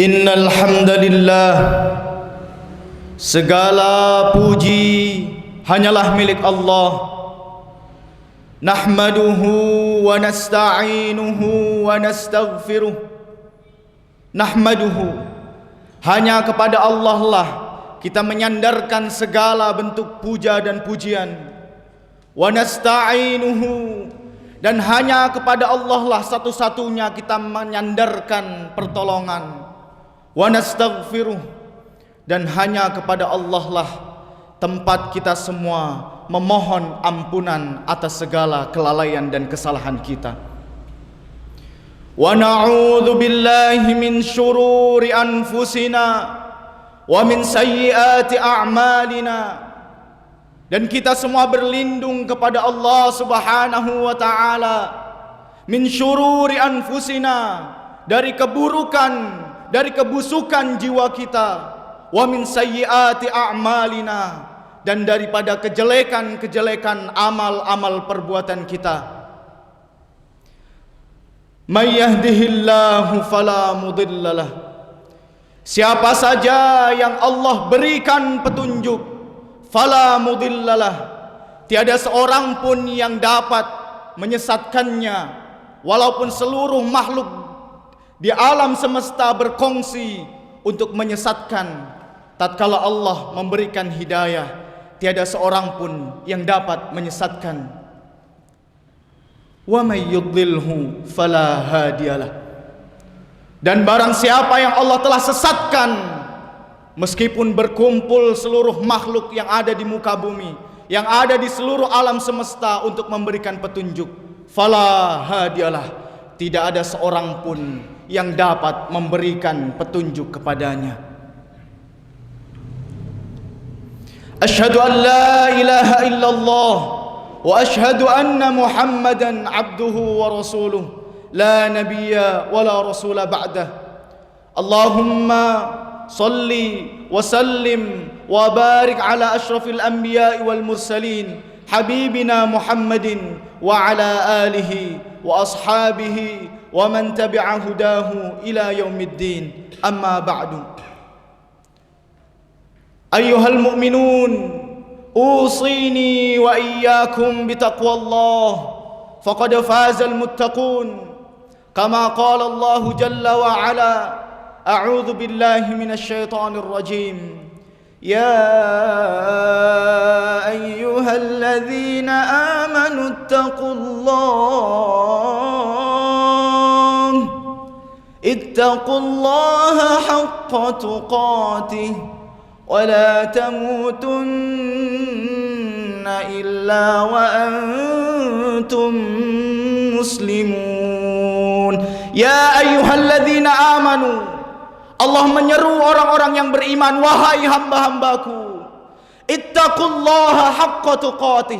Innal hamdalillah, segala puji hanyalah milik Allah. Nahmaduhu wa nasta'inuhu wa nastaghfiruh. Nahmaduhu, hanya kepada Allah lah kita menyandarkan segala bentuk puja dan pujian. Wa nasta'inuhu, dan hanya kepada Allah lah satu-satunya kita menyandarkan pertolongan. Wa nastaghfiruh, dan hanya kepada Allah lah tempat kita semua memohon ampunan atas segala kelalaian dan kesalahan kita. Wa na'udzu billahi min syururi anfusina wa min sayyiati a'malina, dan kita semua berlindung kepada Allah Subhanahu wa taala min syururi anfusina, dari keburukan, dari kebusukan jiwa kita, wa min sayyiati a'malina, dan daripada kejelekan-kejelekan amal-amal perbuatan kita. May yahdihillahu fala mudhillalah, siapa saja yang Allah berikan petunjuk, fala mudhillalah, tiada seorang pun yang dapat menyesatkannya. Walaupun seluruh makhluk di alam semesta berkongsi untuk menyesatkan, tatkala Allah memberikan hidayah, tiada seorang pun yang dapat menyesatkan. Wa may yudlilhu fala hadiyalah, dan barang siapa yang Allah telah sesatkan, meskipun berkumpul seluruh makhluk yang ada di muka bumi, yang ada di seluruh alam semesta untuk memberikan petunjuk, fala hadiyalah, tidak ada seorang pun yang dapat memberikan petunjuk kepadanya. Asyhadu an la ilaha illallah wa asyhadu anna Muhammadan abduhu wa rasuluh, la nabiyya wa la rasula ba'dah. Allahumma salli wa sallim wa barik ala asyrafil anbiya'i wal mursalin habibina Muhammadin wa ala alihi wa ashabihi wa man tabi'a hudahu ila yaumiddin. Amma ba'du. Ayyuhal mu'minun, أوصيني وإياكم بتقوى الله فقد فاز المتقون، كما قال الله جل وعلا: أعوذ بالله من الشيطان الرجيم، يا أيها الذين آمنوا اتقوا الله حق تقاته ولا تموتن إلا وأنتم مسلمون. Ya ayyuhalladzina amanu, Allah menyeru orang-orang yang beriman, wahai hamba-hambaku, ittaqullaha haqqa tuqatih,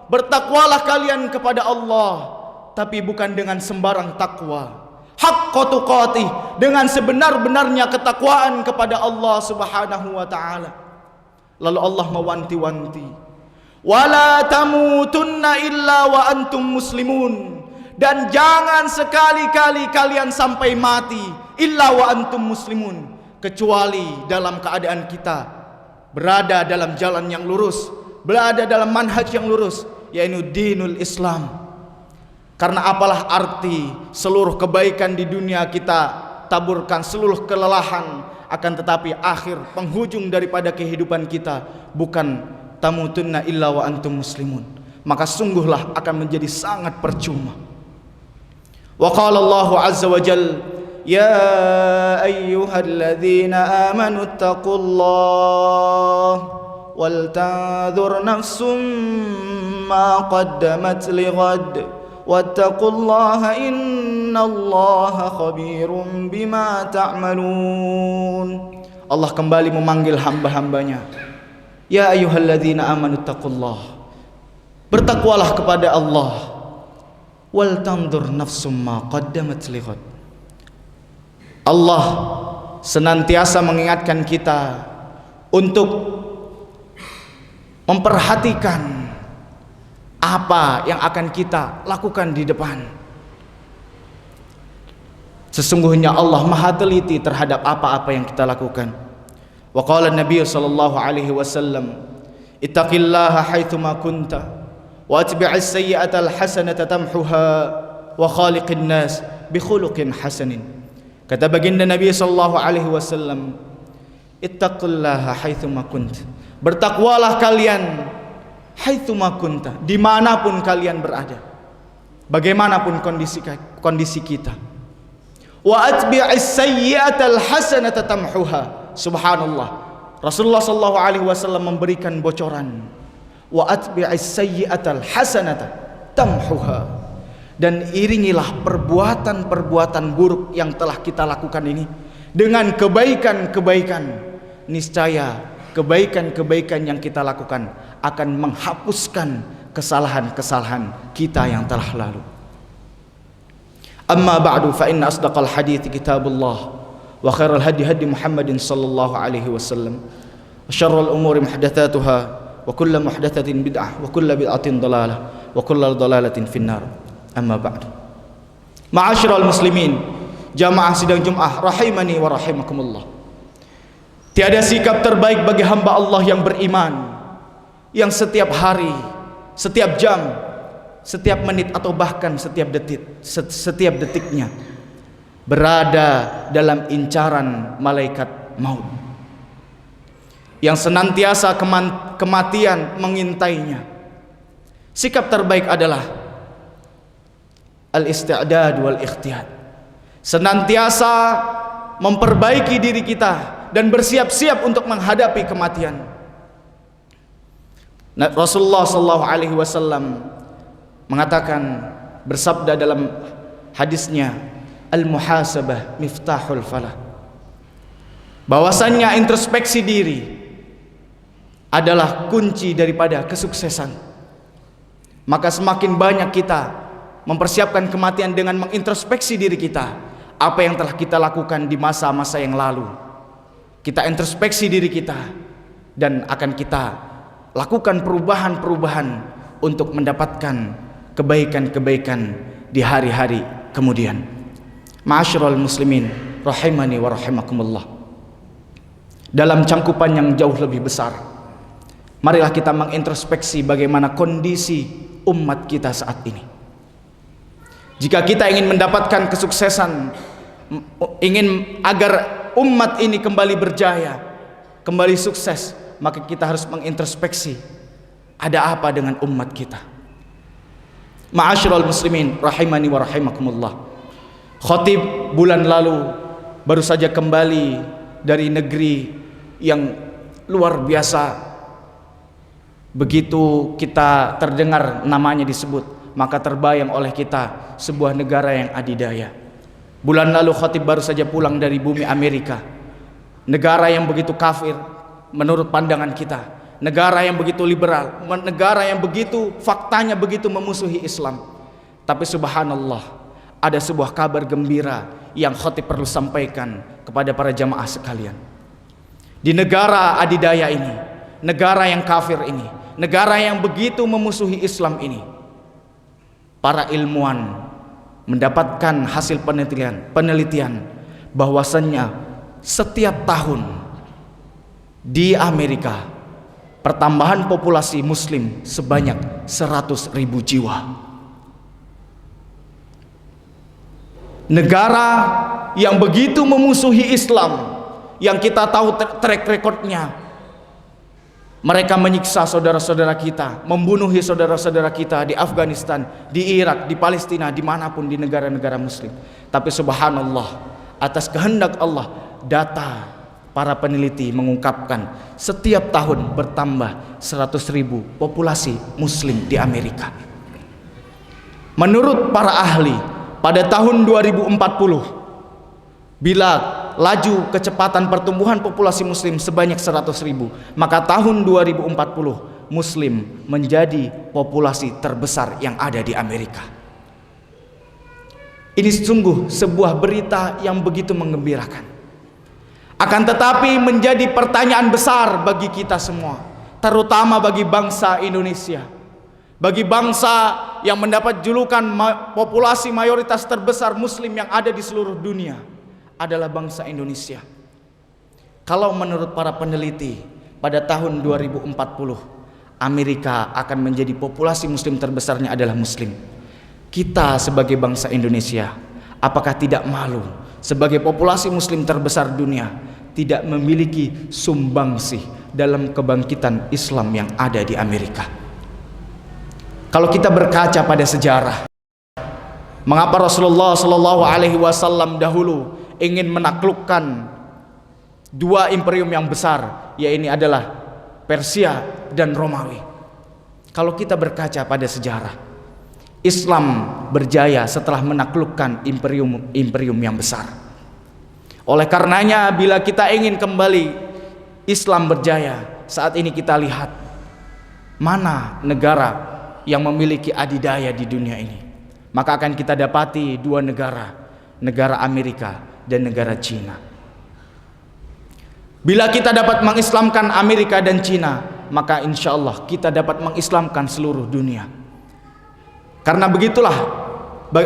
bertakwalah kalian kepada Allah, tapi bukan dengan sembarang takwa. Haqqa tuqatih, dengan sebenar-benarnya ketakwaan kepada Allah Subhanahu wa taala. Lalu Allah mewanti-wanti, wala tamutunna illa wa antum muslimun, dan jangan sekali-kali kalian sampai mati illa wa antum muslimun, kecuali dalam keadaan kita berada dalam jalan yang lurus, berada dalam manhaj yang lurus, yaitu dinul Islam. Karena apalah arti seluruh kebaikan di dunia kita taburkan seluruh kelelahan, akan tetapi akhir penghujung daripada kehidupan kita bukan tamutunna illa wa antum muslimun, maka sungguhlah akan menjadi sangat percuma. Wa qala Allahu azza wa jalla: ya ayyuhalladzina amanu taqullaha wal tanzur nafsum ma qaddamat lighad wattaqullaha innallaha khabirum bima ta'malun. Allah kembali memanggil hamba-hambanya, ya ayyuhalladzina amanu taqullah, bertakwalah kepada Allah, wal tanzur nafsum ma qaddamat lighad. Allah senantiasa mengingatkan kita untuk memperhatikan apa yang akan kita lakukan di depan. Sesungguhnya Allah Maha teliti terhadap apa-apa yang kita lakukan. Wa qala Nabi sallallahu alaihi wasallam, "Ittaqillaha haitsuma kunta wa atbi'is sayyi'ata al-hasanata tamhuha wa khaliqin nas bi khuluqin hasanin." Kata baginda Nabi sallallahu alaihi wasallam, "Ittaqillaha haitsuma kunta." Bertakwalah kalian haitsuma kunta, dimanapun kalian berada, bagaimanapun kondisi kita. Wa atbi'is sayyi'atal hasanata tamhuha. Subhanallah, Rasulullah sallallahu alaihi wasallam memberikan bocoran. Wa atbi'is sayyi'atal hasanata tamhuha. Dan iringilah perbuatan-perbuatan buruk yang telah kita lakukan ini dengan kebaikan-kebaikan. Niscaya kebaikan-kebaikan yang kita lakukan akan menghapuskan kesalahan-kesalahan kita yang telah lalu. Amma ba'du, fa inna asdaqal hadits kitabullah wa khairal hadi hadi Muhammadin sallallahu alaihi wasallam wa syarrul umuri muhdatsatuha wa kullu muhdatsatin bid'ah wa kullu bid'atin dhalalah wa kullu dhalalatin finnar. Amma ba'du. Ma'asyiral muslimin, jamaah sidang Jumat rahimani wa rahimakumullah. Tiada sikap terbaik bagi hamba Allah yang beriman, yang setiap hari, setiap jam, setiap menit atau bahkan setiap detiknya berada dalam incaran malaikat maut yang senantiasa kematian mengintainya. Sikap terbaik adalah al-isti'dad wal ikhtiyar, senantiasa memperbaiki diri kita dan bersiap-siap untuk menghadapi kematian. Rasulullah sallallahu alaihi wasallam mengatakan, bersabda dalam hadisnya, al-muhasabah miftahul falah, bahwasannya introspeksi diri adalah kunci daripada kesuksesan. Maka semakin banyak kita mempersiapkan kematian dengan mengintrospeksi diri kita, apa yang telah kita lakukan di masa-masa yang lalu, kita introspeksi diri kita dan akan kita lakukan perubahan-perubahan untuk mendapatkan kebaikan-kebaikan di hari-hari kemudian. Ma'asyiral muslimin rahimani wa rahimakumullah. Dalam cangkupan yang jauh lebih besar, marilah kita mengintrospeksi bagaimana kondisi umat kita saat ini. Jika kita ingin mendapatkan kesuksesan, ingin agar umat ini kembali berjaya, kembali sukses, maka kita harus mengintrospeksi ada apa dengan umat kita. Ma'asyiral muslimin rahimani wa rahimakumullah. Khatib bulan lalu baru saja kembali dari negeri yang luar biasa. Begitu kita terdengar namanya disebut, maka terbayang oleh kita sebuah negara yang adidaya. Bulan lalu khatib baru saja pulang dari bumi Amerika, negara yang begitu kafir menurut pandangan kita, negara yang begitu liberal, negara yang begitu faktanya begitu memusuhi Islam. Tapi subhanallah, ada sebuah kabar gembira yang khatib perlu sampaikan kepada para jamaah sekalian. Di negara adidaya ini, negara yang kafir ini, negara yang begitu memusuhi Islam ini, para ilmuwan mendapatkan hasil penelitian bahwasannya setiap tahun di Amerika pertambahan populasi muslim sebanyak 100.000 jiwa. Negara yang begitu memusuhi Islam, yang kita tahu track recordnya, mereka menyiksa saudara-saudara kita, membunuhi saudara-saudara kita di Afghanistan, di Irak, di Palestina, dimanapun di negara-negara muslim. Tapi subhanallah, atas kehendak Allah, data para peneliti mengungkapkan setiap tahun bertambah 100.000 populasi muslim di Amerika. Menurut para ahli, pada tahun 2040, bila laju kecepatan pertumbuhan populasi muslim sebanyak 100.000, maka tahun 2040 muslim menjadi populasi terbesar yang ada di Amerika. Ini sungguh sebuah berita yang begitu menggembirakan. Akan tetapi menjadi pertanyaan besar bagi kita semua, terutama bagi bangsa Indonesia. bagi bangsa yang mendapat julukan populasi mayoritas terbesar muslim yang ada di seluruh dunia adalah bangsa Indonesia. Kalau menurut para peneliti, pada tahun 2040 Amerika akan menjadi populasi muslim terbesarnya adalah muslim. Kita sebagai bangsa Indonesia, apakah tidak malu sebagai populasi muslim terbesar dunia tidak memiliki sumbangsih dalam kebangkitan Islam yang ada di Amerika? Kalau kita berkaca pada sejarah, mengapa Rasulullah Shallallahu Alaihi Wasallam dahulu ingin menaklukkan dua imperium yang besar, yaitu adalah Persia dan Romawi? Kalau kita berkaca pada sejarah, Islam berjaya setelah menaklukkan imperium yang besar. Oleh karenanya, bila kita ingin kembali Islam berjaya, saat ini kita lihat mana negara yang memiliki adidaya di dunia ini, maka akan kita dapati dua negara, negara Amerika dan negara Cina. Bila kita dapat mengislamkan Amerika dan Cina, maka insya Allah kita dapat mengislamkan seluruh dunia. Karena begitulah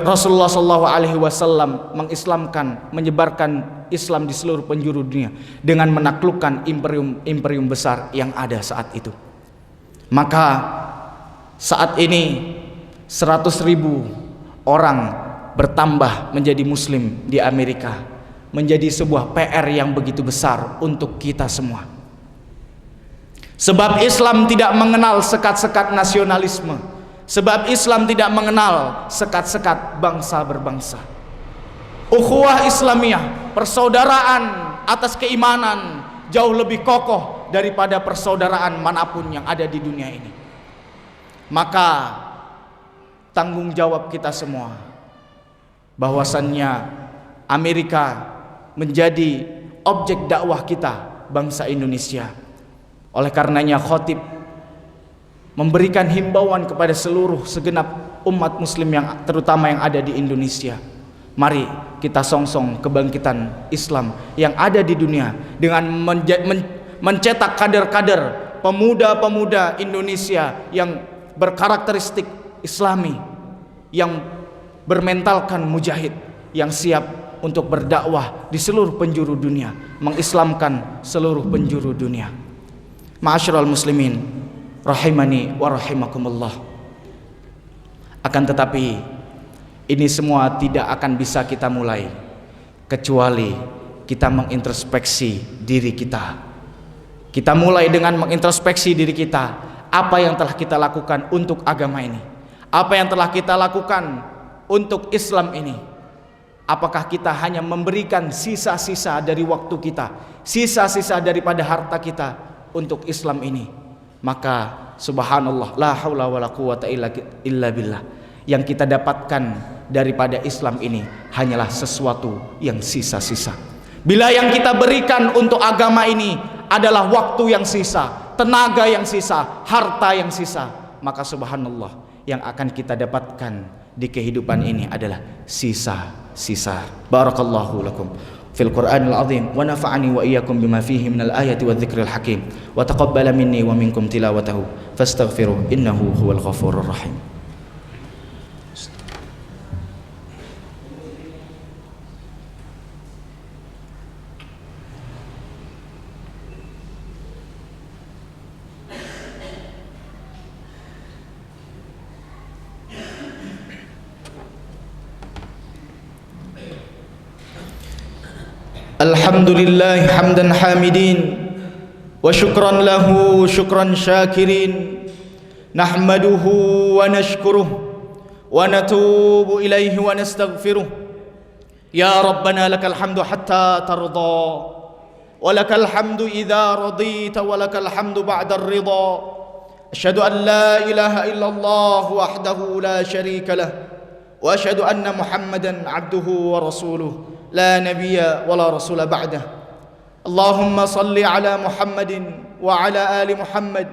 Rasulullah SAW mengislamkan, menyebarkan Islam di seluruh penjuru dunia dengan menaklukkan imperium besar yang ada saat itu. Maka saat ini 100.000 orang bertambah menjadi muslim di Amerika, menjadi sebuah PR yang begitu besar untuk kita semua. Sebab Islam tidak mengenal sekat-sekat nasionalisme, sebab Islam tidak mengenal sekat-sekat bangsa berbangsa. Ukhuwah Islamiyah, persaudaraan atas keimanan, jauh lebih kokoh daripada persaudaraan manapun yang ada di dunia ini. Maka tanggung jawab kita semua bahwasannya Amerika menjadi objek dakwah kita bangsa Indonesia. Oleh karenanya khotib memberikan himbauan kepada seluruh segenap umat muslim yang terutama yang ada di Indonesia. Mari kita songsong kebangkitan Islam yang ada di dunia dengan mencetak kader-kader pemuda-pemuda Indonesia yang berkarakteristik Islami, yang bermentalkan mujahid, yang siap untuk berdakwah di seluruh penjuru dunia, mengislamkan seluruh penjuru dunia. Ma'asyiral muslimin rahimani wa rahimakumullah. Akan tetapi ini semua tidak akan bisa kita mulai kecuali kita mengintrospeksi diri kita. Kita mulai dengan mengintrospeksi diri kita. Apa yang telah kita lakukan untuk agama ini? Apa yang telah kita lakukan untuk Islam ini? Apakah kita hanya memberikan sisa-sisa dari waktu kita, sisa-sisa daripada harta kita untuk Islam ini? Maka subhanallah, la haula wala quwata illa billah, yang kita dapatkan daripada Islam ini hanyalah sesuatu yang sisa-sisa. Bila yang kita berikan untuk agama ini adalah waktu yang sisa, tenaga yang sisa, harta yang sisa, maka subhanallah yang akan kita dapatkan di kehidupan ini adalah sisa-sisa. Barakallahu lakum fil Qur'anil azim wa nafa'ani wa iyyakum bima fihi minal ayati wadh-dhikril hakim wa taqabbala minni wa minkum tilawatahu fastaghfiruh innahu huwal ghafurur rahim. Alhamdulillah hamdan hamidin wa syukran lahu syukran syakirin nahmaduhu wa nashkuruh wa natubu ilaihi wa nastaghfiruh. Ya Rabbana lakal hamdu hatta tarda wa lakal hamdu idza radita wa lakal hamdu ba'da ar-ridha. Asyhadu an la ilaha illallah wahdahu la syarika lah wa asyhadu anna Muhammadan abduhu wa rasuluh لا نبي ولا رسول بعده. اللهم صل على محمد وعلى آل محمد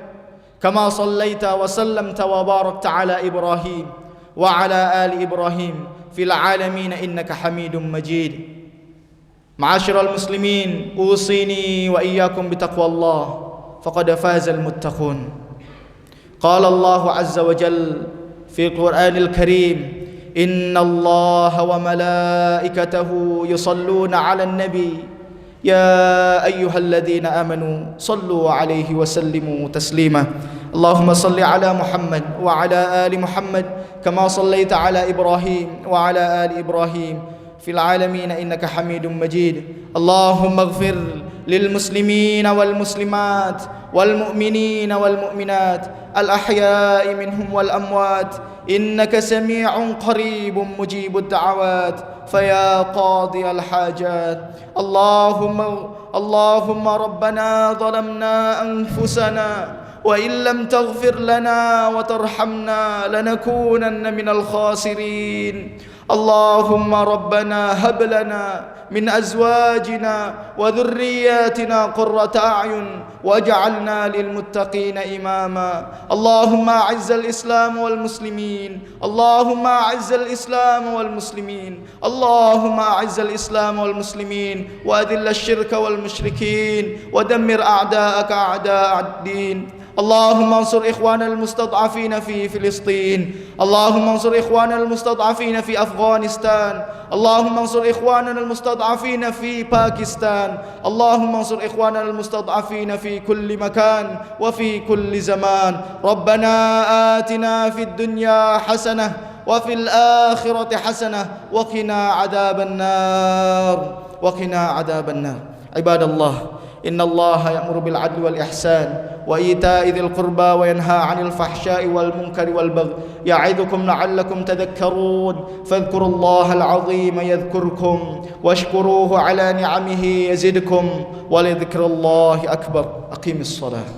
كما صليت وسلمت وباركت على إبراهيم وعلى آل إبراهيم في العالمين إنك حميد مجيد. معاشر المسلمين أوصيني وإياكم بتقوى الله فقد فاز المتقون. قال الله عز وجل في القرآن الكريم: إن الله وملائكته يصلون على النبي يا أيها الذين آمنوا صلوا عليه وسلموا تسليما. اللهم صل على محمد وعلى آل محمد كما صليت على إبراهيم وعلى آل إبراهيم في العالمين إنك حميد مجيد. اللهم اغفر للمسلمين والمسلمات والمؤمنين والمؤمنات الأحياء منهم والأموات إنك سميع قريب مجيب الدعوات فيا قاضي الحاجات. اللهم ربنا ظلمنا أنفسنا وإن لم تغفر لنا وترحمنا لنكونن من الخاسرين. اللهم ربنا هب لنا من أزواجنا وذرياتنا قرة أعين واجعلنا للمتقين إماما. اللهم أعز الإسلام والمسلمين، اللهم أعز الإسلام والمسلمين، اللهم أعز الإسلام والمسلمين وأذل الشرك والمشركين ودمر أعداءك أعداء الدين. اللهم انصر إخواننا المستضعفين في فلسطين، اللهم انصر إخواننا المستضعفين في أفغانستان، اللهم انصر إخواننا المستضعفين في باكستان، اللهم انصر إخواننا المستضعفين في كل مكان وفي كل زمان. ربنا آتنا في الدنيا حسنة وفي الآخرة حسنة وقنا عذاب النار، وقنا عذاب النار. عباد الله، إن الله يأمر بالعدل والإحسان وإيتاء ذي القربى وينهى عن الفحشاء والمنكر والبغي يعظكم لعلكم تذكرون. فاذكروا الله العظيم يذكركم واشكروه على نعمه يزدكم ولذكر الله أكبر. أقيم الصلاة.